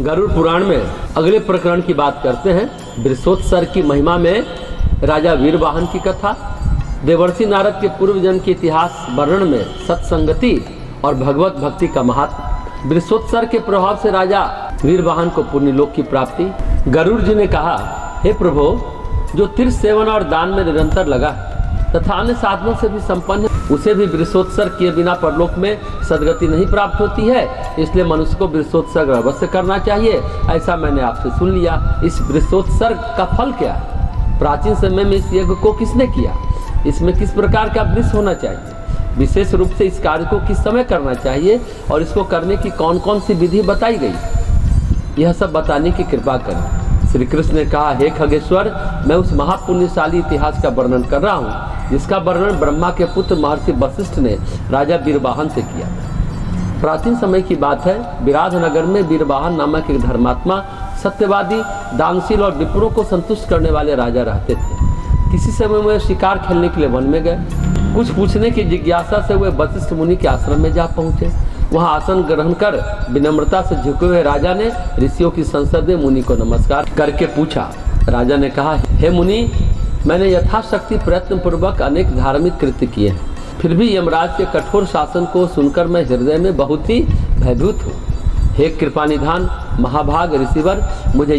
गरुड़ पुराण में अगले प्रकरण की बात करते हैं। वृषोत्सर की महिमा में राजा वीरवाहन की कथा, देवर्षि नारद के पूर्व जन्म के इतिहास वर्णन में सत्संगति और भगवत भक्ति का महत्व, वृषोत्सर के प्रभाव से राजा वीरवाहन को पुण्यलोक की प्राप्ति। गरुड़ जी ने कहा, हे प्रभु, जो तीर्थ सेवन और दान में निरंतर लगा तथा अन्य साधनों से भी संपन्न, उसे भी वृषोत्सर किए बिना परलोक में सदगति नहीं प्राप्त होती है। इसलिए मनुष्य को वृषोत्सर्ग अवश्य करना चाहिए। ऐसा मैंने आपसे सुन लिया। इस वृषोत्सर्ग का फल क्या है? प्राचीन समय में इस यज्ञ को किसने किया? इसमें किस प्रकार का वृष होना चाहिए? विशेष रूप से इस कार्य को किस समय करना चाहिए और इसको करने की कौन कौन सी विधि बताई गई, यह सब बताने की कृपा करें। श्री कृष्ण ने कहा, हे खगेश्वर, मैं उस महापुण्यशाली इतिहास का वर्णन कर रहा हूँ जिसका वर्णन ब्रह्मा के पुत्र महर्षि वशिष्ठ ने राजा वीरवाहन से किया। प्राचीन समय की बात है। विराध नगर में वीरवाहन नामक एक धर्मात्मा, सत्यवादी, दानशील और विप्रों को संतुष्ट करने वाले राजा रहते थे। किसी समय वे शिकार खेलने के लिए वन में गए। कुछ पूछने की जिज्ञासा से वे वशिष्ठ मुनि के आश्रम में जा पहुँचे। वहाँ आसन ग्रहण कर विनम्रता से झुके हुए राजा ने ऋषियों की संसद में मुनि को नमस्कार करके पूछा। राजा ने कहा, हे मुनि, मैंने यथाशक्ति प्रयत्न पूर्वक अनेक धार्मिक कृत्य किए हैं, फिर भी यमराज के कठोर शासन को सुनकर मैं हृदय में बहुत ही भयभीत हूँ। हे कृपानिधान महाभाग ऋषिवर, मुझे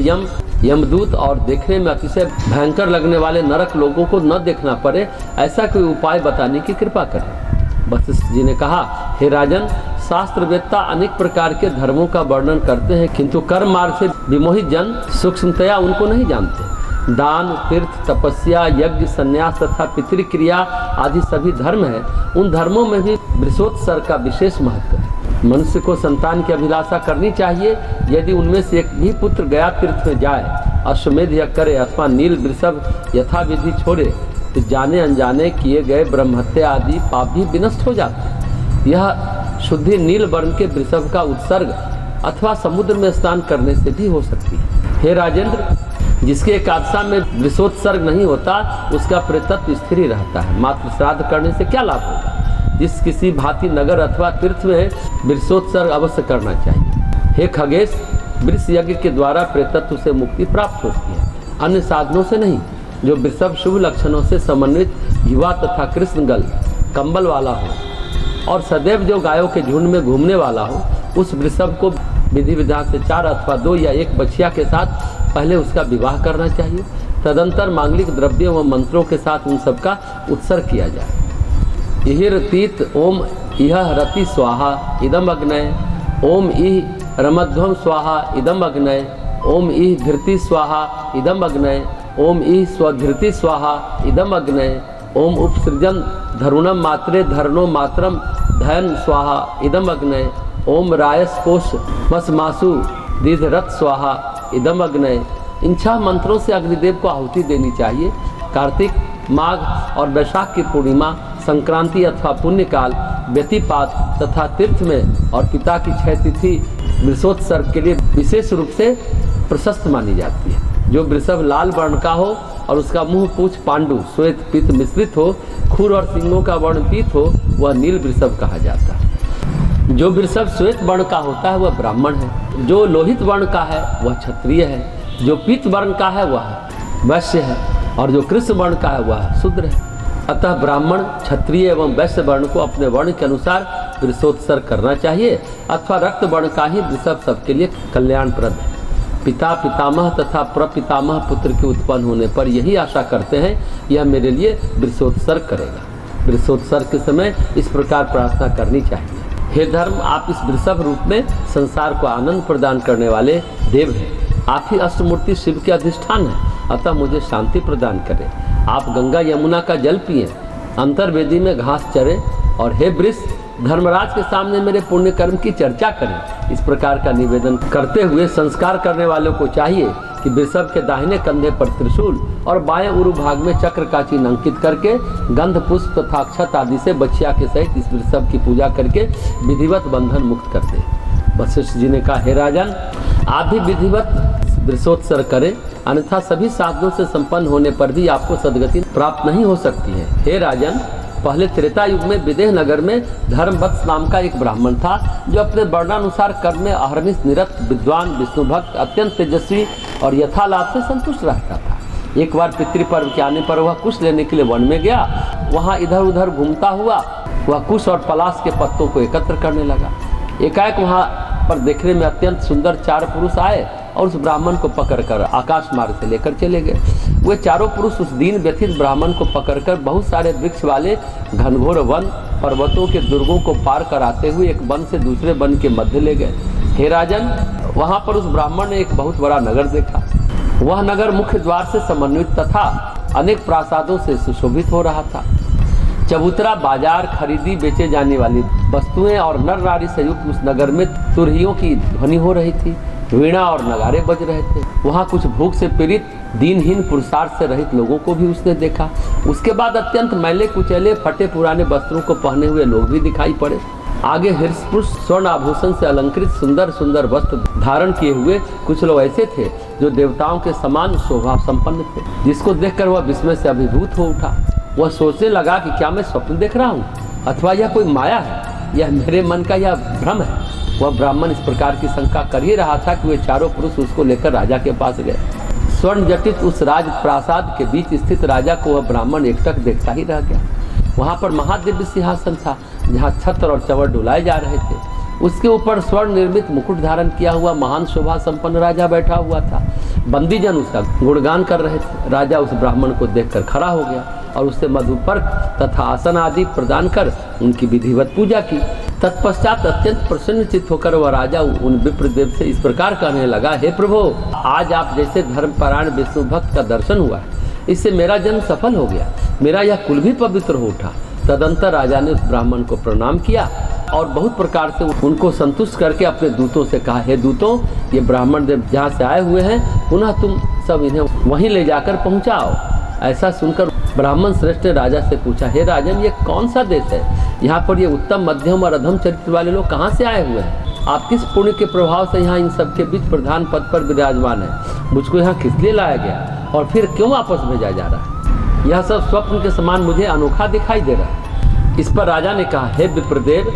यमदूत और देखने में अतिशय भयंकर लगने वाले नरक लोगों को न देखना पड़े, ऐसा कोई उपाय बताने की कृपा करें। वशिष्ठ जी ने कहा, हे राजन, शास्त्रवेत्ता अनेक प्रकार के धर्मों का वर्णन करते हैं, किंतु कर्म मार्ग से विमोहित जन सूक्ष्मतया उनको नहीं जानते। दान, तीर्थ, तपस्या, यज्ञ, संन्यास तथा पितृक्रिया आदि सभी धर्म हैं। उन धर्मों में भी वृषोत्सर का विशेष महत्व है। मनुष्य को संतान की अभिलाषा करनी चाहिए। यदि उनमें से एक भी पुत्र गया तीर्थ में जाए, अश्वमेध यज्ञ करे अथवा नील वृषभ यथाविधि छोड़े, तो जाने अनजाने किए गए ब्रह्महत्या आदि पाप भी विनष्ट हो जाते हैं। यह शुद्धि नील वर्ण के वृषभ का उत्सर्ग अथवा समुद्र में स्नान करने से भी हो सकती है। हे राजेंद्र, जिसके एकादशा में वृषोत्सर्ग नहीं होता, उसका प्रेतत्व स्थिर ही रहता है। मात्र श्राद्ध करने से क्या लाभ होगा? जिस किसी भांति नगर अथवा तीर्थ में वृषोत्सर्ग अवश्य करना चाहिए। हे खगेश, वृष यज्ञ के द्वारा प्रेतत्व से मुक्ति प्राप्त होती है, अन्य साधनों से नहीं। जो वृषभ शुभ लक्षणों से समन्वित, युवा तथा कृष्णगल कंबल वाला हो और सदैव जो गायों के झुंड में घूमने वाला हो, उस वृषभ को विधि विधान से 4 अथवा 2 या 1 बछिया के साथ पहले उसका विवाह करना चाहिए। तदंतर मांगलिक द्रव्यों व मंत्रों के साथ उन सब का उत्सर्ग किया जाए। यही रतीत ओम इह रति स्वाहा इदम अग्नय, ओम इह रमध्वम स्वाहा इदम अग्नय, ओम इह धृति स्वाहा इदम अग्नय, ओम इह स्वधृति स्वाहा इदम अग्नय, ओम उपसृजन धरुणम मात्रे धरणो मात्रम धयन स्वाहा इदम अग्नय, ओम रायस कोश मसमासु दीधरथ स्वाहा इदम अग्नय। इन 6 मंत्रों से अग्निदेव को आहुति देनी चाहिए। कार्तिक, माघ और वैशाख की पूर्णिमा, संक्रांति अथवा पुण्यकाल, व्यतिपात तथा तीर्थ में और पिता की 6 तिथि वृषोत्सर्ग के लिए विशेष रूप से प्रशस्त मानी जाती है। जो वृषभ लाल वर्ण का हो और उसका मुंह पूछ पांडु श्वेत पीत मिश्रित हो, खुर और सिंगों का वर्ण पीत हो, वह नील वृषभ कहा जाता है। जो वृषभ श्वेत वर्ण का होता है वह ब्राह्मण है। जो लोहित वर्ण का है वह क्षत्रिय है। जो पीत वर्ण का है वह वैश्य है और जो कृष्ण वर्ण का है वह शूद्र है। अतः ब्राह्मण, क्षत्रिय एवं वैश्य वर्ण को अपने वर्ण के अनुसार वृषोत्सर्ग करना चाहिए अथवा रक्त वर्ण का ही वृषभ सबके लिए कल्याणप्रद है। पिता, पितामह तथा प्रपितामह पुत्र के उत्पन्न होने पर यही आशा करते हैं, यह मेरे लिए वृषोत्सर्ग करेगा। वृषोत्सर्ग के समय इस प्रकार प्रार्थना करनी चाहिए, हे धर्म, आप इस वृषभ रूप में संसार को आनंद प्रदान करने वाले देव हैं। आप ही अष्टमूर्ति शिव के अधिष्ठान हैं, अतः मुझे शांति प्रदान करें। आप गंगा यमुना का जल पिए, अंतर्वेदी में घास चरे और हे वृष, धर्मराज के सामने मेरे पुण्य कर्म की चर्चा करें। इस प्रकार का निवेदन करते हुए संस्कार करने वालों को चाहिए कि वृषभ के दाहिने कंधे पर त्रिशूल और बाएं उरु भाग में चक्र का चिन्ह अंकित करके गंध पुष्प तथा अक्षत आदि से बछिया के सहित इस वृषभ की पूजा करके विधिवत बंधन मुक्त कर दे। वशिष्ठ जी ने कहा, हे राजन, आप भी विधिवत वृषोत्सर्ग करें, अन्यथा सभी साधनों से संपन्न होने पर भी आपको सदगति प्राप्त नहीं हो सकती है। हे राजन, पहले त्रेता युग में विदेह नगर में धर्मवत्स नाम का एक ब्राह्मण था, जो अपने वर्णानुसार कर्म में अहर्निश निरत, विद्वान, विष्णु भक्त, अत्यंत तेजस्वी और यथालाभ से संतुष्ट रहता था। एक बार पितृपर्व के आने पर वह कुश लेने के लिए वन में गया। वहाँ इधर उधर घूमता हुआ वह कुश और पलाश के पत्तों को एकत्र करने लगा। एकाएक वहाँ पर देखने में अत्यंत सुंदर 4 पुरुष आए और उस ब्राह्मण को पकड़कर आकाश मार्ग से लेकर चले गए। वे चारों पुरुष उस दीन व्यथित ब्राह्मण को पकड़कर बहुत सारे वृक्ष वाले घनघोर वन, पर्वतों के दुर्गों को पार कराते हुए एक वन से दूसरे वन के मध्य ले गए। हे राजन, वहाँ पर उस ब्राह्मण ने एक बहुत बड़ा नगर देखा। वह नगर मुख्य द्वार से समन्वित तथा अनेक प्रासादों से सुशोभित हो रहा था। चबूतरा, बाजार, खरीदी बेचे जाने वाली वस्तुएं और नर नारी से युक्त उस नगर में तुरहियों की ध्वनि हो रही थी। वीणा और नगारे बज रहे थे। वहाँ कुछ भूख से पीड़ित, दीनहीन, पुरुषार्थ से रहित लोगों को भी उसने देखा। उसके बाद अत्यंत मैले कुचैले, फटे पुराने वस्त्रों को पहने हुए लोग भी दिखाई पड़े। आगे हृष्यपुष्प, स्वर्ण आभूषण से अलंकृत सुंदर सुंदर वस्त्र धारण किए हुए कुछ लोग ऐसे थे जो देवताओं के समान शोभा संपन्न थे, जिसको देखकर वह विस्मय से अभिभूत हो उठा। वह सोचने लगा कि क्या मैं स्वप्न देख रहा हूँ अथवा यह कोई माया है, यह मेरे मन का यह भ्रम है। वह ब्राह्मण इस प्रकार की शंका कर ही रहा था कि वे चारों पुरुष उसको लेकर राजा के पास गए। स्वर्ण जटित उस राज प्रासाद के बीच स्थित राजा को वह ब्राह्मण एकटक देखता ही रह गया। वहाँ पर महादिव्य सिंहासन था, जहाँ छत्र और चवर डुलाए जा रहे थे। उसके ऊपर स्वर्ण निर्मित मुकुट धारण किया हुआ महान शोभा संपन्न राजा बैठा हुआ था। बंदीजन उसका गुणगान कर रहे थे। राजा उस ब्राह्मण को देखकर खड़ा हो गया और उससे मधुपर्क तथा आसन आदि प्रदान कर उनकी विधिवत पूजा की। तत्पश्चात अत्यंत प्रसन्नचित्त होकर वह राजा उन विप्रदेव से इस प्रकार कहने लगा, हे प्रभु, आज आप जैसे धर्मपरायण विष्णु भक्त का दर्शन हुआ है, इससे मेरा जन्म सफल हो गया, मेरा यह कुल भी पवित्र हो उठा। तदंतर राजा ने उस ब्राह्मण को प्रणाम किया और बहुत प्रकार से उनको संतुष्ट करके अपने दूतों से कहा, हे दूतों, ये ब्राह्मण देव जहाँ से आए हुए हैं, पुनः तुम सब इन्हें वहीं ले जाकर पहुँचाओ। ऐसा सुनकर ब्राह्मण श्रेष्ठ ने राजा से पूछा, हे राजन, ये कौन सा देश है? यहाँ पर ये उत्तम, मध्यम और अधम चरित्र वाले लोग कहाँ से आए हुए हैं? आप किस पुण्य के प्रभाव से यहाँ इन सबके बीच प्रधान पद पर विराजमान है? मुझको यहाँ किस लिए लाया गया और फिर क्यों वापस भेजा जा रहा है? यह सब स्वप्न के समान मुझे अनोखा दिखाई दे रहा है। इस पर राजा ने कहा, हे विप्रदेव,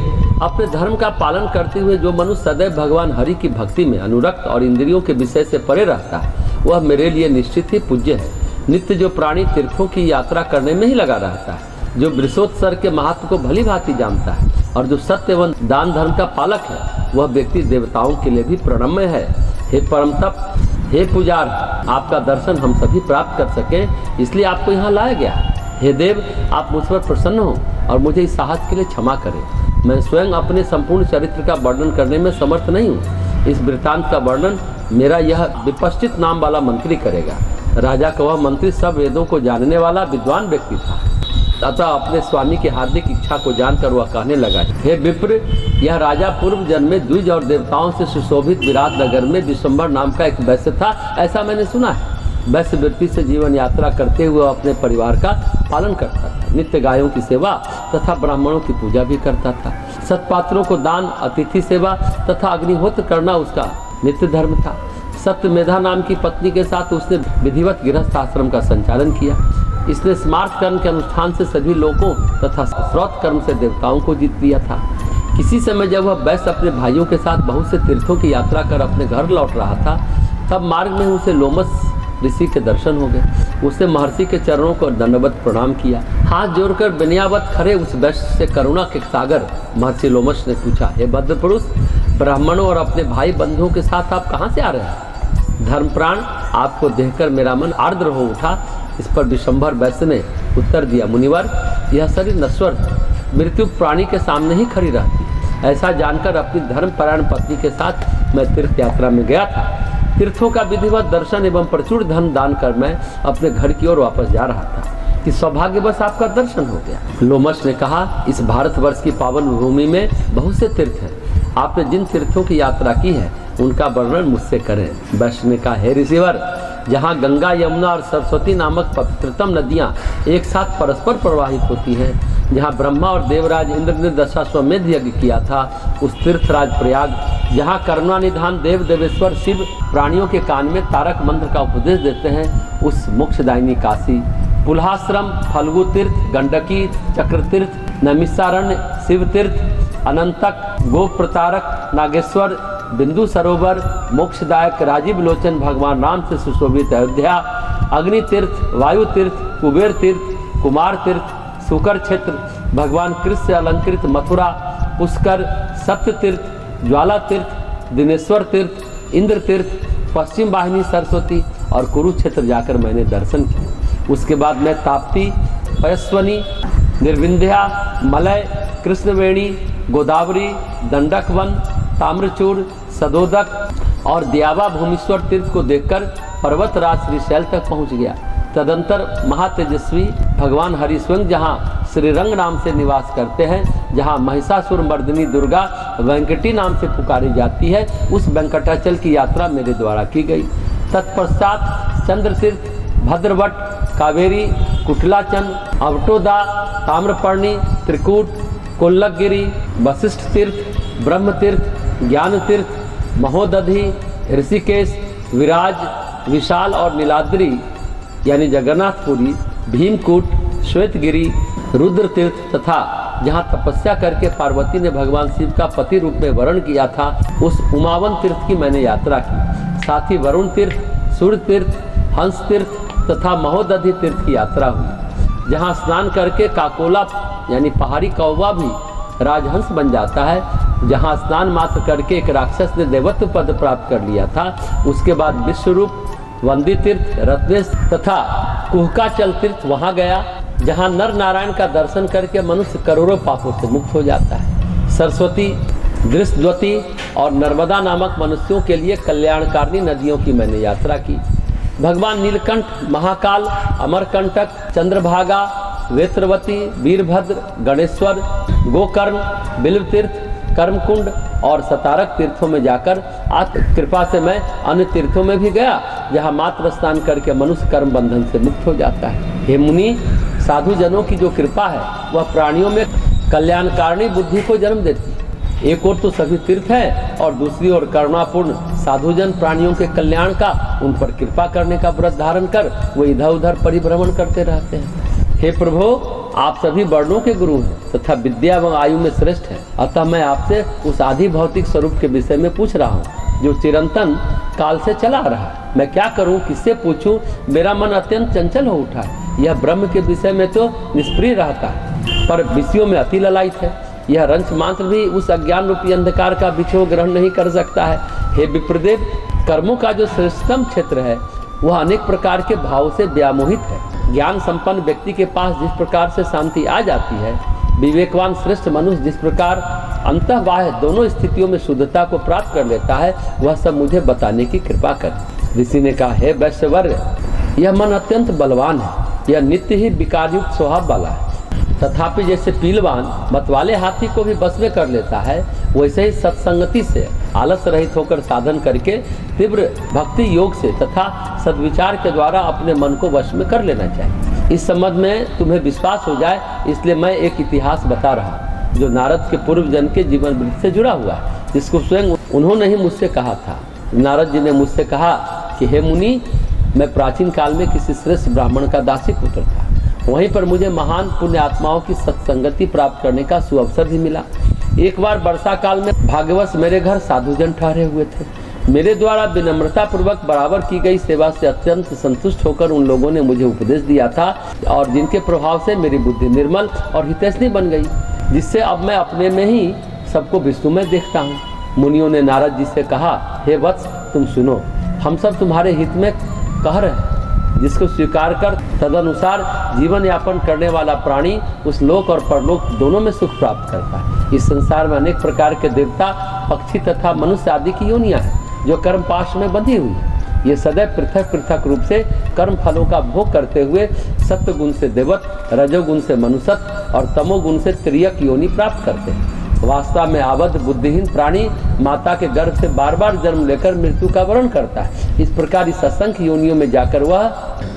अपने धर्म का पालन करते हुए जो मनुष्य सदैव भगवान हरि की भक्ति में अनुरक्त और इंद्रियों के विषय से परे रहता है, वह मेरे लिए निश्चित ही पूज्य है। नित्य जो प्राणी तीर्थों की यात्रा करने में ही लगा रहता है, जो वृषोत्सर्ग के महत्व को भली भांति जानता है और जो सत्य एवं दान धर्म का पालक है, वह व्यक्ति देवताओं के लिए भी प्रणम्य है। हे परम तप, हे पुजार, आपका दर्शन हम सभी प्राप्त कर सकें, इसलिए आपको यहाँ लाया गया। हे देव, आप मुझ पर प्रसन्न हो और मुझे इस साहस के लिए क्षमा करें। मैं स्वयं अपने संपूर्ण चरित्र का वर्णन करने में समर्थ नहीं हूँ। इस वृत्तांत का वर्णन मेरा यह विपश्चित नाम वाला मंत्री करेगा। राजा का वह मंत्री सब वेदों को जानने वाला विद्वान व्यक्ति था, तथा अपने स्वामी की हार्दिक इच्छा को जानकर वह कहने लगा, हे विप्र, यह राजा पूर्व जन्म में द्विज और देवताओं से सुशोभित विराट नगर में विश्वम्भर नाम का एक वैश्य था, ऐसा मैंने सुना है। वैश्य वृत्ति से जीवन यात्रा करते हुए अपने परिवार का पालन करता था, नित्य गायों की सेवा तथा ब्राह्मणों की पूजा भी करता था। सत्पात्रों को दान, अतिथि सेवा तथा अग्निहोत्र करना उसका नित्य धर्म था। सत्यमेधा नाम की पत्नी के साथ उसने विधिवत गृहस्थ आश्रम का संचालन किया। इसने स्मार्त कर्म के अनुष्ठान से सभी लोगों तथा श्रौत कर्म से देवताओं को जीत लिया था। किसी समय जब वह वैश्य अपने भाइयों के साथ बहुत से तीर्थों की यात्रा कर अपने घर लौट रहा था, तब मार्ग में उसे लोमस ऋषि के दर्शन हो गए। उसने महर्षि के चरणों को दंडवत प्रणाम किया। हाथ जोड़कर विनयावत खड़े उस वैश्य से करुणा के सागर महर्षि लोमस ने पूछा, हे भद्र पुरुष, ब्राह्मणों और अपने भाई बंधुओं के साथ आप कहाँ से आ रहे हैं? धर्मप्राण, आपको देखकर मेरा मन आर्द्र हो उठा। इस पर विश्वम्भर वैश्य ने उत्तर दिया, मुनिवर, यह शरीर नश्वर, मृत्यु प्राणी के सामने ही खड़ी रहती। ऐसा जानकर अपनी धर्मपरायण पत्नी के साथ मैं तीर्थ यात्रा में गया था। तीर्थों का विधिवत दर्शन एवं प्रचुर धन दान कर मैं अपने घर की ओर वापस जा रहा था कि सौभाग्यवश आपका दर्शन हो गया। लोमस ने कहा, इस भारतवर्ष की पावन भूमि में बहुत से तीर्थ हैं। आपने जिन तीर्थों की यात्रा की है उनका वर्णन मुझसे करें। वैश्य ने कहा, हे ऋषिवर, जहाँ गंगा, यमुना और सरस्वती नामक पवित्रतम नदियाँ एक साथ परस्पर प्रवाहित होती हैं, जहाँ ब्रह्मा और देवराज इंद्र ने दशाश्वमेध यज्ञ किया था, उस तीर्थराज प्रयाग, जहाँ करुणानिधान देव देवेश्वर शिव प्राणियों के कान में तारक मंत्र का उपदेश देते हैं, उस मोक्षदायिनी काशी, पुल्हाश्रम, फल्गु तीर्थ, गंडकी, चक्र तीर्थ, नैमिषारण्य, शिव तीर्थ, अनंतक, गोप प्रतारक, नागेश्वर, बिंदु सरोवर, मोक्षदायक, राजीव लोचन, भगवान राम से सुशोभित अयोध्या, अग्नि तीर्थ, वायु तीर्थ, कुबेर तीर्थ, कुमार तीर्थ, सुकर क्षेत्र, भगवान कृष्ण से अलंकृत मथुरा, पुष्कर, सप्त तीर्थ, ज्वाला तीर्थ, दिनेश्वर तीर्थ, इंद्र तीर्थ, पश्चिम वाहिनी सरस्वती और कुरुक्षेत्र जाकर मैंने दर्शन किए। उसके बाद मैं ताप्ती, पयस्वनी, निर्विंध्या, मलय, कृष्णवेणी, गोदावरी, दंडक वन, ताम्रचूड़, सदोदक और द्यावा भूमीश्वर तीर्थ को देखकर पर्वतराज श्रीशैल तक पहुंच गया। तदंतर महातेजस्वी भगवान हरि स्वयं जहाँ श्रीरंग नाम से निवास करते हैं, जहाँ महिषासुर मर्दिनी दुर्गा वेंकटी नाम से पुकारी जाती है, उस वेंकटाचल की यात्रा मेरे द्वारा की गई। तत्पश्चात चंद्र तीर्थ, भद्रवट, कावेरी, कुटलाचन, अवटोदा, ताम्रपर्णी, त्रिकूट, कोल्लगिरी, वशिष्ठ तीर्थ, ब्रह्म तीर्थ, ज्ञान तीर्थ, महोदधि, ऋषिकेश, विराज, विशाल और नीलाद्री यानी जगन्नाथपुरी, भीमकूट, श्वेतगिरी, रुद्र तीर्थ तथा जहाँ तपस्या करके पार्वती ने भगवान शिव का पति रूप में वर्ण किया था, उस उमावन तीर्थ की मैंने यात्रा की। साथ ही वरुण तीर्थ, सूर्य तीर्थ, हंस तीर्थ तथा महोदधि तीर्थ की यात्रा हुई, जहाँ स्नान करके काकोला यानी पहाड़ी कौवा भी राजहंस बन जाता है, जहाँ स्नान मात्र करके एक राक्षस ने देवत्व पद प्राप्त कर लिया था। उसके बाद विश्वरूप, वंदी तीर्थ, रत्नेश तथा कुहकाचल तीर्थ वहाँ गया, जहाँ नर नारायण का दर्शन करके मनुष्य करोड़ों पापों से मुक्त हो जाता है। सरस्वती, दृष्टद्वती और नर्मदा नामक मनुष्यों के लिए कल्याणकारिणी नदियों की मैंने यात्रा की। भगवान नीलकंठ, महाकाल, अमरकंटक, चंद्रभागा, वेत्रवती, वीरभद्र, गणेश्वर, गोकर्ण, बिल्व तीर्थ, कर्मकुंड और सतारक तीर्थों में जाकर आत्म कृपा से मैं अन्य तीर्थों में भी गया, जहाँ मात्र स्नान करके मनुष्य कर्म बंधन से मुक्त हो जाता है। हे मुनि, साधु जनों की जो कृपा है वह प्राणियों में कल्याणकारिणी बुद्धि को जन्म देती है। एक ओर तो सभी तीर्थ है और दूसरी ओर करुणापूर्ण साधुजन प्राणियों के कल्याण का, उन पर कृपा करने का व्रत धारण कर वो इधर उधर परिभ्रमण करते रहते हैं। हे प्रभु, आप सभी वर्णों के गुरु हैं तथा विद्या व आयु में श्रेष्ठ हैं, अतः मैं आपसे उस आदि भौतिक स्वरूप के विषय में पूछ रहा हूँ जो चिरंतन काल से चला आ रहा है। मैं क्या करूँ, किससे पूछूं? मेरा मन अत्यंत चंचल हो उठा है। यह ब्रह्म के विषय में तो निष्प्रिय रहता है, पर विषयों में अति ललायित है। यह रंच मात्र भी उस अज्ञान रूपी अंधकार का विछोह ग्रहण नहीं कर सकता है। हे विप्रदेव, कर्मों का जो श्रेष्ठतम क्षेत्र है वह अनेक प्रकार के भाव से व्यामोहित है। ज्ञान संपन्न व्यक्ति के पास जिस प्रकार से शांति आ जाती है, विवेकवान श्रेष्ठ मनुष्य जिस प्रकार अंतः बाह्य दोनों स्थितियों में शुद्धता को प्राप्त कर लेता है, वह सब मुझे बताने की कृपा कर। ऋषि ने कहा, हे वैश्यवर्य, यह मन अत्यंत बलवान है, यह नित्य ही विकारयुक्त स्वभाव वाला है। तथापि जैसे पीलवान मतवाले हाथी को भी बस में कर लेता है, वैसे ही सत्संगति से आलस रहित होकर साधन करके तीव्र भक्ति योग से तथा सद्विचार के द्वारा अपने मन को वश में कर लेना चाहिए। इस संबंध में तुम्हें विश्वास हो जाए, इसलिए मैं एक इतिहास बता रहा हूँ जो नारद के पूर्व जन्म के जीवन वृत्त से जुड़ा हुआ है, जिसको स्वयं उन्होंने ही मुझसे कहा था। नारद जी ने मुझसे कहा कि हे मुनि, मैं प्राचीन काल में किसी श्रेष्ठ ब्राह्मण का दासी पुत्र था। वहीं पर मुझे महान पुण्य आत्माओं की सत्संगति प्राप्त करने का सुअवसर भी मिला। एक बार वर्षा काल में भाग्यवश मेरे घर साधुजन ठहरे हुए थे। मेरे द्वारा विनम्रता पूर्वक बराबर की गई सेवा से अत्यंत संतुष्ट होकर उन लोगों ने मुझे उपदेश दिया था, और जिनके प्रभाव से मेरी बुद्धि निर्मल और हितैषणी बन गई, जिससे अब मैं अपने में ही सबको विष्णुमय देखता हूँ। मुनियों ने नारद जी से कहा, हे वत्स, तुम सुनो, हम सब तुम्हारे हित में कह रहे हैं। जिसको स्वीकार कर तदनुसार जीवन यापन करने वाला प्राणी उस लोक और परलोक दोनों में सुख प्राप्त करता है। इस संसार में अनेक प्रकार के देवता, पक्षी तथा मनुष्य आदि की योनियां हैं जो कर्म पाश में बंधी हुई है। ये सदैव पृथक पृथक रूप से कर्म फलों का भोग करते हुए सत्व गुण से देवत्व, रजोगुण से मनुष्यत्व और तमोगुण से त्रियक योनि प्राप्त करते हैं। वास्तव में आबद्ध बुद्धिहीन प्राणी माता के गर्भ से बार बार जन्म लेकर मृत्यु का वरण करता है। इस प्रकार इस असंख्य योनियों में जाकर वह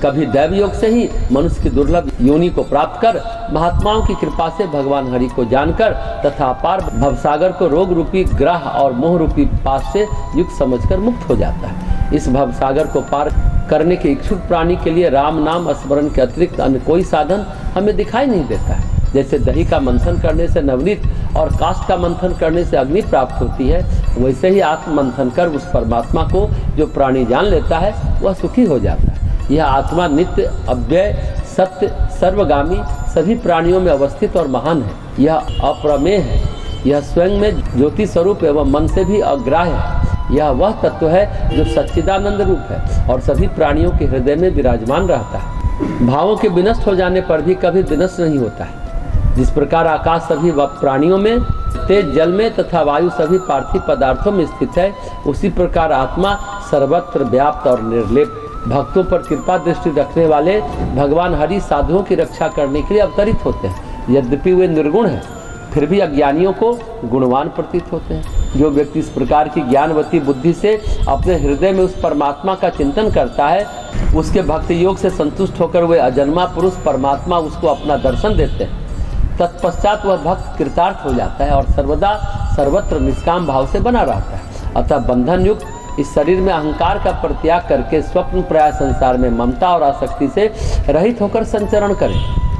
कभी दैव योग से ही मनुष्य की दुर्लभ योनि को प्राप्त कर महात्माओं की कृपा से भगवान हरि को जानकर तथा अपार भवसागर को रोग रूपी ग्रह और मोह रूपी पास से युक्त समझकर मुक्त हो जाता है। इस भवसागर को पार करने के इच्छुक प्राणी के लिए राम नाम स्मरण के अतिरिक्त अन्य कोई साधन हमें दिखाई नहीं देता है। जैसे दही का मंथन करने से नवनीत और काष्ठ का मंथन करने से अग्नि प्राप्त होती है, वैसे ही आत्म मंथन कर उस परमात्मा को जो प्राणी जान लेता है वह सुखी हो जाता है। यह आत्मा नित्य, अव्यय, सत्य, सर्वगामी, सभी प्राणियों में अवस्थित और महान है। यह अप्रमेय है, यह स्वयं में ज्योति स्वरूप एवं मन से भी अग्राह्य है। यह वह तत्व है जो सच्चिदानंद रूप है और सभी प्राणियों के हृदय में विराजमान रहता है। भावों के विनष्ट हो जाने पर भी कभी विनष्ट नहीं होता है। जिस प्रकार आकाश सभी प्राणियों में, तेज जल में तथा वायु सभी पार्थिव पदार्थों में स्थित है, उसी प्रकार आत्मा सर्वत्र व्याप्त और निर्लेप। भक्तों पर कृपा दृष्टि रखने वाले भगवान हरि साधुओं की रक्षा करने के लिए अवतरित होते हैं। यद्यपि वे निर्गुण हैं, फिर भी अज्ञानियों को गुणवान प्रतीत होते हैं। जो व्यक्ति इस प्रकार की ज्ञानवती बुद्धि से अपने हृदय में उस परमात्मा का चिंतन करता है, उसके भक्ति योग से संतुष्ट होकर वे अजन्मा पुरुष परमात्मा उसको अपना दर्शन देते हैं। तत्पश्चात वह भक्त कृतार्थ हो जाता है और सर्वदा सर्वत्र निष्काम भाव से बना रहता है। अतः बंधन युक्त इस शरीर में अहंकार का परित्याग करके स्वप्न प्राय संसार में ममता और आसक्ति से रहित होकर संचरण करें।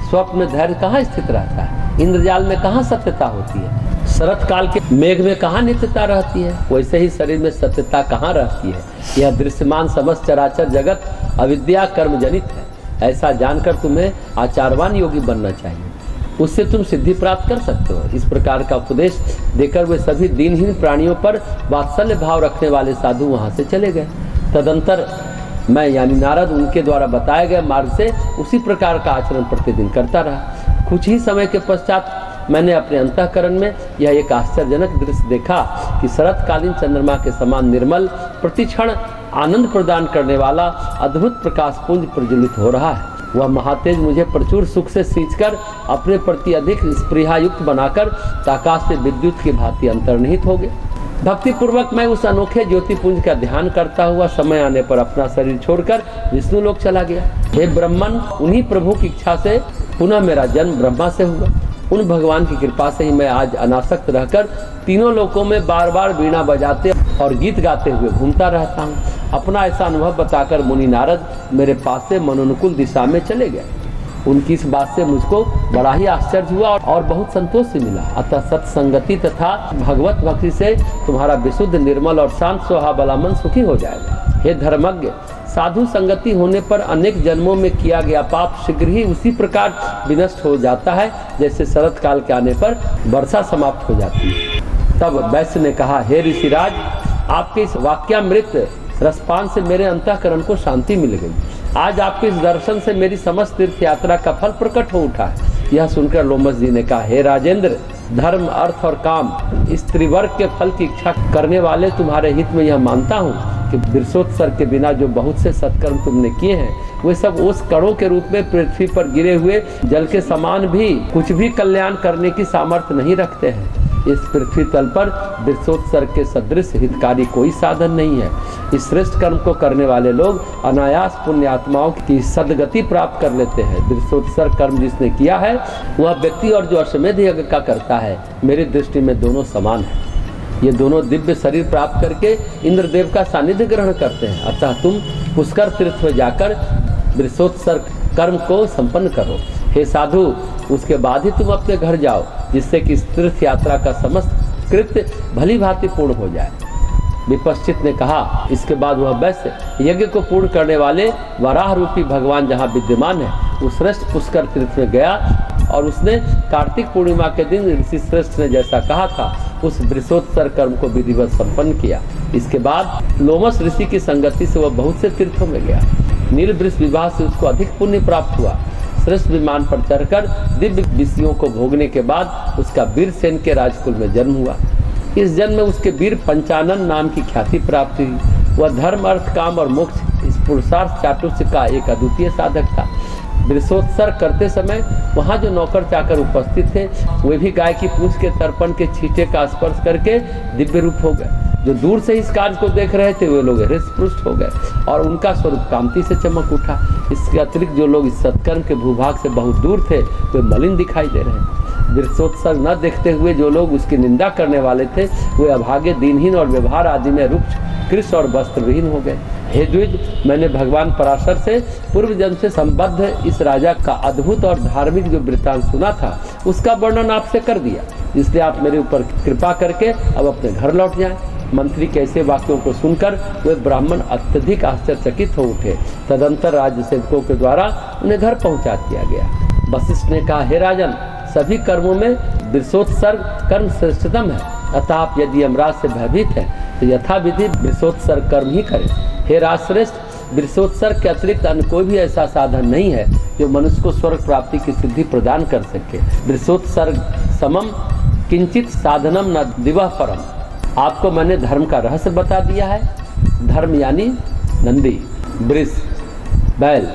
स्वप्न में धैर्य कहाँ स्थित रहता है, इंद्रजाल में कहाँ सत्यता होती है, शरत काल के मेघ में कहाँ नित्यता रहती है, वैसे ही शरीर में सत्यता कहाँ रहती है। यह दृश्यमान समस्त चराचर जगत अविद्या कर्म जनित है। ऐसा जानकर तुम्हें आचारवान योगी बनना चाहिए, उससे तुम सिद्धि प्राप्त कर सकते हो। इस प्रकार का उपदेश देकर वे सभी दीनहीन प्राणियों पर वात्सल्य भाव रखने वाले साधु वहाँ से चले गए। तदंतर मैं यानी नारद उनके द्वारा बताए गए मार्ग से उसी प्रकार का आचरण प्रतिदिन करता रहा। कुछ ही समय के पश्चात मैंने अपने अंतःकरण में यह एक आश्चर्यजनक दृश्य देखा कि शरतकालीन चंद्रमा के समान निर्मल, प्रतिक्षण आनंद प्रदान करने वाला अद्भुत प्रकाश पुंज प्रज्वलित हो रहा है। वह महातेज मुझे प्रचुर सुख से सींचकर अपने प्रति अधिक स्पृहायुक्त बनाकर आकाश से विद्युत की भांति अंतर्निहित हो गए। भक्ति पूर्वक मैं उस अनोखे ज्योतिपुंज का ध्यान करता हुआ समय आने पर अपना शरीर छोड़कर विष्णु लोक चला गया। हे ब्रह्मन, उन्हीं प्रभु की इच्छा से पुनः मेरा जन्म ब्रह्मा से हुआ। उन भगवान की कृपा से ही मैं आज अनासक्त रहकर तीनों लोकों में बार बार वीणा बजाते और गीत गाते हुए घूमता रहता हूँ। अपना ऐसा अनुभव बताकर मुनि नारद मेरे पास से मनोनुकूल दिशा में चले गए। उनकी इस बात से मुझको बड़ा ही आश्चर्य हुआ और बहुत संतोष से मिला। अतः सत्संगति तथा भगवत भक्ति से तुम्हारा विशुद्ध, निर्मल और शांत स्वभाव वाला मन सुखी हो जाएगा। हे धर्मज्ञ, साधु संगति होने पर अनेक जन्मों में किया गया पाप शीघ्र ही उसी प्रकार विनष्ट हो जाता है जैसे शरत काल के आने पर वर्षा समाप्त हो जाती है। तब वैश्य ने कहा, हे ऋषिराज, आपके इस वाक्यामृत रसपान से मेरे अंतःकरण को शांति मिल गई। आज आपके इस दर्शन से मेरी समस्त तीर्थ यात्रा का फल प्रकट हो उठा है। यह सुनकर लोमस जी ने कहा, हे राजेंद्र, धर्म, अर्थ और काम, इस त्रिवर्ग के फल की इच्छा करने वाले तुम्हारे हित में यह मानता हूँ कि वृषोत्सर्ग के बिना जो बहुत से सत्कर्म तुमने किए हैं वे सब उस कणों के रूप में पृथ्वी पर गिरे हुए जल के समान भी कुछ भी कल्याण करने की सामर्थ्य नहीं रखते हैं। इस पृथ्वी तल पर वृषोत्सर्ग के सदृश हितकारी कोई साधन नहीं है। इस श्रेष्ठ कर्म को करने वाले लोग अनायास पुण्य आत्माओं की सदगति प्राप्त कर लेते हैं। वृषोत्सर्ग कर्म जिसने किया है वह व्यक्ति और जो अश्वमेध यज्ञ का करता है, मेरी दृष्टि में दोनों समान है। ये दोनों दिव्य शरीर प्राप्त करके इंद्रदेव का सानिध्य ग्रहण करते हैं। अतः तुम पुष्कर तीर्थ में जाकर वृषोत्सर्ग कर्म को संपन्न करो। हे साधु, उसके बाद ही तुम अपने घर जाओ, जिससे कि तीर्थ यात्रा का समस्त कृत्य भली भांति पूर्ण हो जाए। विपश्चित ने कहा, इसके बाद वह वैश्य यज्ञ को पूर्ण करने वाले वराह रूपी भगवान जहाँ विद्यमान है उस श्रेष्ठ पुष्कर तीर्थ में गया और उसने कार्तिक पूर्णिमा के दिन ऋषि श्रेष्ठ ने जैसा कहा था उस वृषोत्सर्ग कर्म को विधिवत संपन्न किया। इसके बाद लोमस ऋषि की संगति से वह बहुत से तीर्थों में गया। नील वृष विवाह से उसको अधिक पुण्य प्राप्त हुआ। श्रेष्ठ विमान पर चढ़कर दिव्य विषयों को भोगने के बाद उसका वीरसेन के राजकुल में जन्म हुआ। इस जन्म में उसके वीर पंचानन नाम की ख्याति प्राप्त हुई। वह धर्म, अर्थ, काम और मोक्ष इस पुरुषार्थ चातुर्य का एक अद्वितीय साधक था। वृषोत्सर्ग करते समय वहाँ जो नौकर चाकर उपस्थित थे वे भी गाय की पूंछ के तर्पण के छींटे का स्पर्श करके दिव्य रूप हो गए। जो दूर से इस कार्य को देख रहे थे वे लोग हृष्ट हो गए और उनका स्वरूप कांति से चमक उठा। इसके अतिरिक्त जो लोग इस सत्कर्म के भूभाग से बहुत दूर थे वे मलिन दिखाई दे रहे हैं। वृषोत्सर्ग न देखते हुए जो लोग उसकी निंदा करने वाले थे वे अभागे, दीनहीन और व्यवहार आदि में रुक्ष, कृश और वस्त्रविहीन हो गए। हे द्विज, मैंने भगवान पराशर से पूर्व जन्म से संबद्ध इस राजा का अद्भुत और धार्मिक जो वृत्तांत सुना था उसका वर्णन आपसे कर दिया, इसलिए आप मेरे ऊपर कृपा करके अब अपने घर लौट जाएं। मंत्री के ऐसे वाक्यों को सुनकर वे ब्राह्मण अत्यधिक आश्चर्यचकित हो उठे। तदंतर राज्य सेवकों के द्वारा उन्हें घर पहुंचा दिया गया। वशिष्ठ ने कहा, हे राजन, सभी कर्मों में वृषोत्सर्ग कर्म श्रेष्ठतम है, अतः आप यदि यमराज से भयभीत हैं तो यथाविधि वृषोत्सर्ग कर्म ही करें। हे राजश्रेष्ठ, वृषोत्सर्ग के अतिरिक्त अन्य कोई भी ऐसा साधन नहीं है जो मनुष्य को स्वर्ग प्राप्ति की सिद्धि प्रदान कर सके। वृषोत्सर्ग समम किंचित साधनम न दिवः परम। आपको मैंने धर्म का रहस्य बता दिया है। धर्म यानी नंदी, वृष, बैल,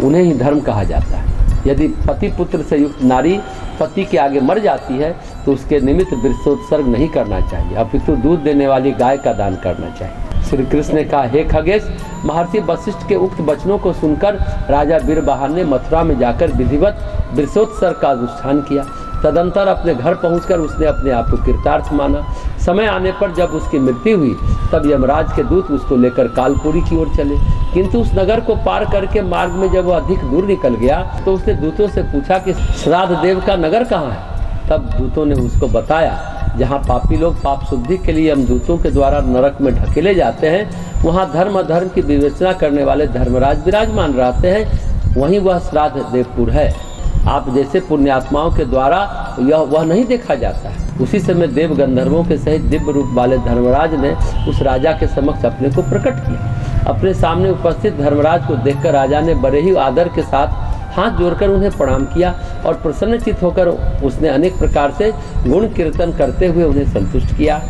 उन्हें ही धर्म कहा जाता है। यदि पति पुत्र से युक्त नारी पति के आगे मर जाती है तो उसके निमित्त वृषोत्सर्ग नहीं करना चाहिए, अपितु दूध देने वाली गाय का दान करना चाहिए। श्री कृष्ण ने कहा, हे खगेश, महर्षि वशिष्ठ के उक्त वचनों को सुनकर राजा वीरवाहन ने मथुरा में जाकर विधिवत वृषोत्सर्ग का अनुष्ठान किया। तदंतर अपने घर पहुंचकर उसने अपने आप को कृतार्थ माना। समय आने पर जब उसकी मृत्यु हुई तब यमराज के दूत उसको लेकर कालपुरी की ओर चले, किंतु उस नगर को पार करके मार्ग में जब वह अधिक दूर निकल गया तो उसने दूतों से पूछा कि श्राद्ध देव का नगर कहाँ है। तब दूतों ने उसको बताया, जहाँ पापी लोग पाप शुद्धि के लिए यमदूतों के द्वारा नरक में ढकेले जाते हैं, वहाँ धर्म अधर्म की विवेचना करने वाले धर्मराज विराजमान रहते हैं, वहीं वह श्राद्ध देवपुर है। आप जैसे पुण्यात्माओं के द्वारा वह नहीं देखा जाता है। उसी समय देव गंधर्वों के सहित दिव्य रूप वाले धर्मराज ने उस राजा के समक्ष अपने को प्रकट किया। अपने सामने उपस्थित धर्मराज को देखकर राजा ने बड़े ही आदर के साथ हाथ जोड़कर उन्हें प्रणाम किया और प्रसन्नचित्त होकर उसने अनेक प्रकार से गुण कीर्तन करते हुए उन्हें संतुष्ट किया।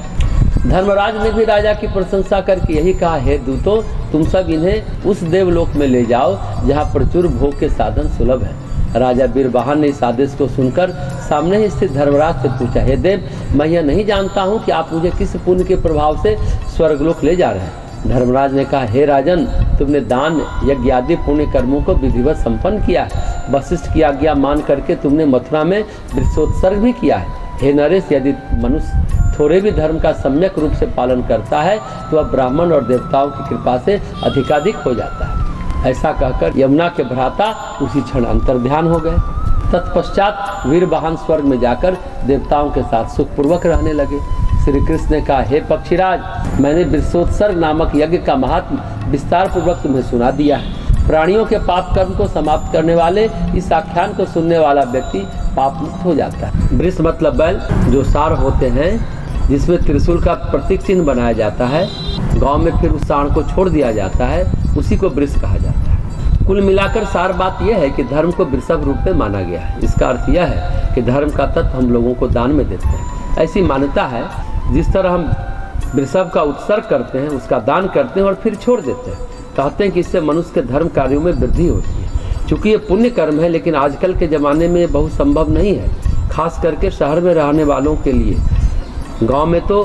धर्मराज ने भी राजा की प्रशंसा करके यही कहा, हे दूतों, तुम सब इन्हें उस देवलोक में ले जाओ जहाँ प्रचुर भोग के साधन सुलभ है। राजा वीरवाहन ने इस आदेश को सुनकर सामने ही स्थित धर्मराज से पूछा, हे देव, मैं यह नहीं जानता हूँ कि आप मुझे किस पुण्य के प्रभाव से स्वर्गलोक ले जा रहे हैं। धर्मराज ने कहा, हे राजन, तुमने दान यज्ञ आदि पुण्य कर्मों को विधिवत संपन्न किया है। वशिष्ठ की आज्ञा मान करके तुमने मथुरा में वृषोत्सर्ग भी किया है। हे नरेश, यदि मनुष्य थोड़े भी धर्म का सम्यक रूप से पालन करता है तो वह ब्राह्मण और देवताओं की कृपा से अधिकाधिक हो जाता है। ऐसा कहकर यमुना के भ्राता उसी क्षण अंतर्ध्यान हो गए। तत्पश्चात वीरवाहन स्वर्ग में जाकर देवताओं के साथ सुखपूर्वक रहने लगे। श्री कृष्ण ने कहा, हे पक्षीराज, मैंने वृषोत्सर्ग नामक यज्ञ का महात्म विस्तार पूर्वक तुम्हें सुना दिया है। प्राणियों के पाप कर्म को समाप्त करने वाले इस आख्यान को सुनने वाला व्यक्ति पाप मुक्त हो जाता है। वृष मतलब बैल, जो सार होते हैं, जिसमें त्रिशूल का प्रतीक चिन्ह बनाया जाता है। गांव में फिर उस साण को छोड़ दिया जाता है, उसी को वृष कहा जाता है। कुल मिलाकर सार बात यह है कि धर्म को वृषभ रूप में माना गया है। इसका अर्थ यह है कि धर्म का तत्व हम लोगों को दान में देते हैं। ऐसी मान्यता है, जिस तरह हम वृषभ का उत्सर्ग करते हैं, उसका दान करते हैं और फिर छोड़ देते हैं। कहते हैं कि इससे मनुष्य के धर्म कार्यों में वृद्धि होती है। चूँकि ये पुण्य कर्म है, लेकिन आजकल के ज़माने में ये बहुत संभव नहीं है, खास करके शहर में रहने वालों के लिए। गांव में तो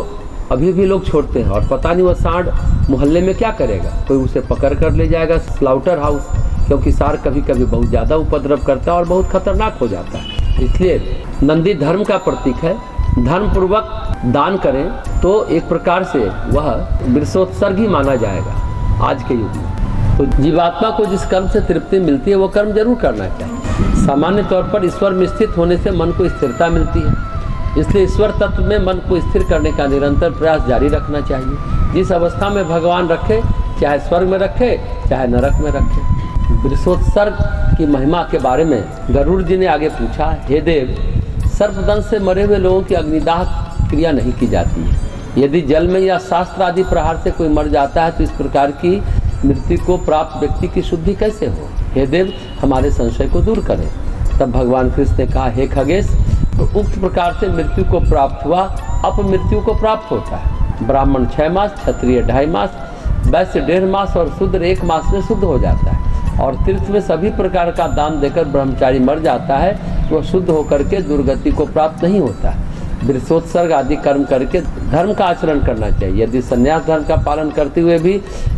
अभी भी लोग छोड़ते हैं और पता नहीं वह सांड मोहल्ले में क्या करेगा, कोई उसे पकड़ कर ले जाएगा स्लाउटर हाउस, क्योंकि सांड कभी कभी बहुत ज़्यादा उपद्रव करता है और बहुत खतरनाक हो जाता है। इसलिए नंदी धर्म का प्रतीक है। धर्म पूर्वक दान करें तो एक प्रकार से वह वृषोत्सर्ग ही माना जाएगा आज के युग में। तो जीवात्मा को जिस कर्म से तृप्ति मिलती है वो कर्म जरूर करना चाहिए। सामान्य तौर पर ईश्वर में स्थित होने से मन को स्थिरता मिलती है, इसलिए ईश्वर तत्व में मन को स्थिर करने का निरंतर प्रयास जारी रखना चाहिए। जिस अवस्था में भगवान रखे, चाहे स्वर्ग में रखे चाहे नरक में रखे। वृषोत्सर्ग की महिमा के बारे में गरुड़ जी ने आगे पूछा, हे देव, सर्पदंश से मरे हुए लोगों की अग्निदाह क्रिया नहीं की जाती है। यदि जल में या शास्त्र आदि प्रहार से कोई मर जाता है तो इस प्रकार की मृत्यु को प्राप्त व्यक्ति की शुद्धि कैसे हो? हे देव, हमारे संशय को दूर करें। तब भगवान कृष्ण ने कहा, हे खगेश, उक्त प्रकार से मृत्यु को प्राप्त हुआ अपमृत्यु को प्राप्त होता है। ब्राह्मण 6 मास, क्षत्रिय 2.5 मास, वैश्य 1.5 मास और शूद्र 1 मास में शुद्ध हो जाता है। और तीर्थ में सभी प्रकार का दान देकर ब्रह्मचारी मर जाता है तो वह शुद्ध होकर के दुर्गति को प्राप्त नहीं होता है। वृषोत्सर्ग आदि कर्म करके धर्म का आचरण करना चाहिए। यदि संन्यास धर्म का पालन करते हुए भी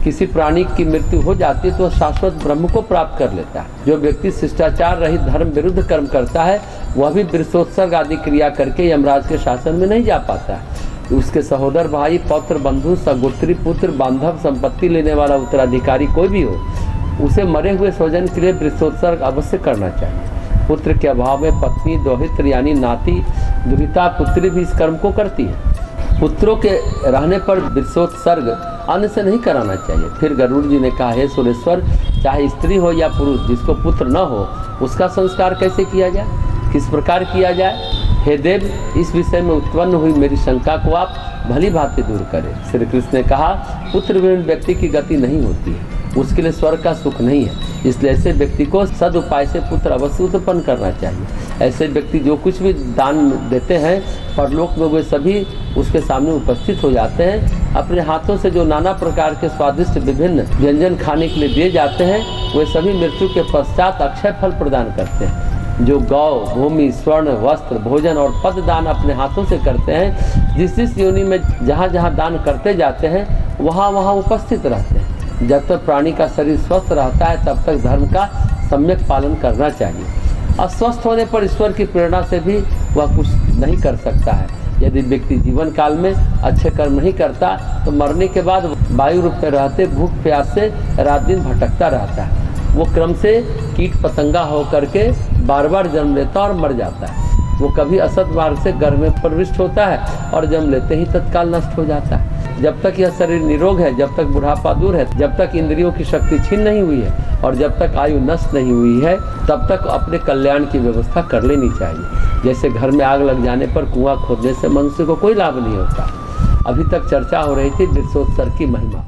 किसी प्राणी की मृत्यु हो जाती है तो वह शाश्वत ब्रह्म को प्राप्त कर लेता है। जो व्यक्ति शिष्टाचार रहित धर्म विरुद्ध कर्म करता है वह भी वृषोत्सर्ग आदि क्रिया करके यमराज के शासन में नहीं जा पाता है। उसके सहोदर भाई, पौत्र, बंधु, सगोत्री, पुत्र, बांधव, संपत्ति लेने वाला उत्तराधिकारी कोई भी हो, उसे मरे हुए स्वजन के लिए वृषोत्सर्ग अवश्य करना चाहिए। पुत्र के अभाव में पत्नी, दोहित्र यानी नाती, दुहिता पुत्री भी इस कर्म को करती है। पुत्रों के रहने पर वृषोत्सर्ग अन्य से नहीं कराना चाहिए। फिर गरुड़ जी ने कहा, हे सुरेश्वर, चाहे स्त्री हो या पुरुष, जिसको पुत्र न हो उसका संस्कार कैसे किया जाए, किस प्रकार किया जाए? हे देव, इस विषय में उत्पन्न हुई मेरी शंका को आप भली भांति दूर करें। श्री कृष्ण ने कहा, पुत्र विहीन व्यक्ति की गति नहीं होती है, उसके लिए स्वर्ग का सुख नहीं है, इसलिए ऐसे व्यक्ति को सद उपाय से पुत्र अवश्य उत्पन्न करना चाहिए। ऐसे व्यक्ति जो कुछ भी दान देते हैं, परलोक में वे सभी उसके सामने उपस्थित हो जाते हैं। अपने हाथों से जो नाना प्रकार के स्वादिष्ट विभिन्न व्यंजन खाने के लिए दिए जाते हैं, वे सभी मृत्यु के पश्चात अक्षय फल प्रदान करते हैं। जो गौ, भूमि, स्वर्ण, वस्त्र, भोजन और पद दान अपने हाथों से करते हैं, जिस जिस योनि में जहाँ जहाँ दान करते जाते हैं, वहाँ वहाँ उपस्थित रहते हैं। जब तक प्राणी का शरीर स्वस्थ रहता है, तब तक धर्म का सम्यक पालन करना चाहिए। अस्वस्थ होने पर ईश्वर की प्रेरणा से भी वह कुछ नहीं कर सकता है। यदि व्यक्ति जीवन काल में अच्छे कर्म नहीं करता, तो मरने के बाद वायु रूप में रहते भूख प्यास से रात दिन भटकता रहता है। वो क्रम से कीट पतंगा होकर के बार बार जन्म लेता और मर जाता है। वो कभी असत मार्ग से गर्भ में प्रविष्ट होता है और जन्म लेते ही तत्काल नष्ट हो जाता है। जब तक यह शरीर निरोग है, जब तक बुढ़ापा दूर है, जब तक इंद्रियों की शक्ति छीन नहीं हुई है और जब तक आयु नष्ट नहीं हुई है, तब तक अपने कल्याण की व्यवस्था कर लेनी चाहिए। जैसे घर में आग लग जाने पर कुआं खोदने से मनुष्य को कोई लाभ नहीं होता। अभी तक चर्चा हो रही थी वृषोत्सर्ग की महिमा।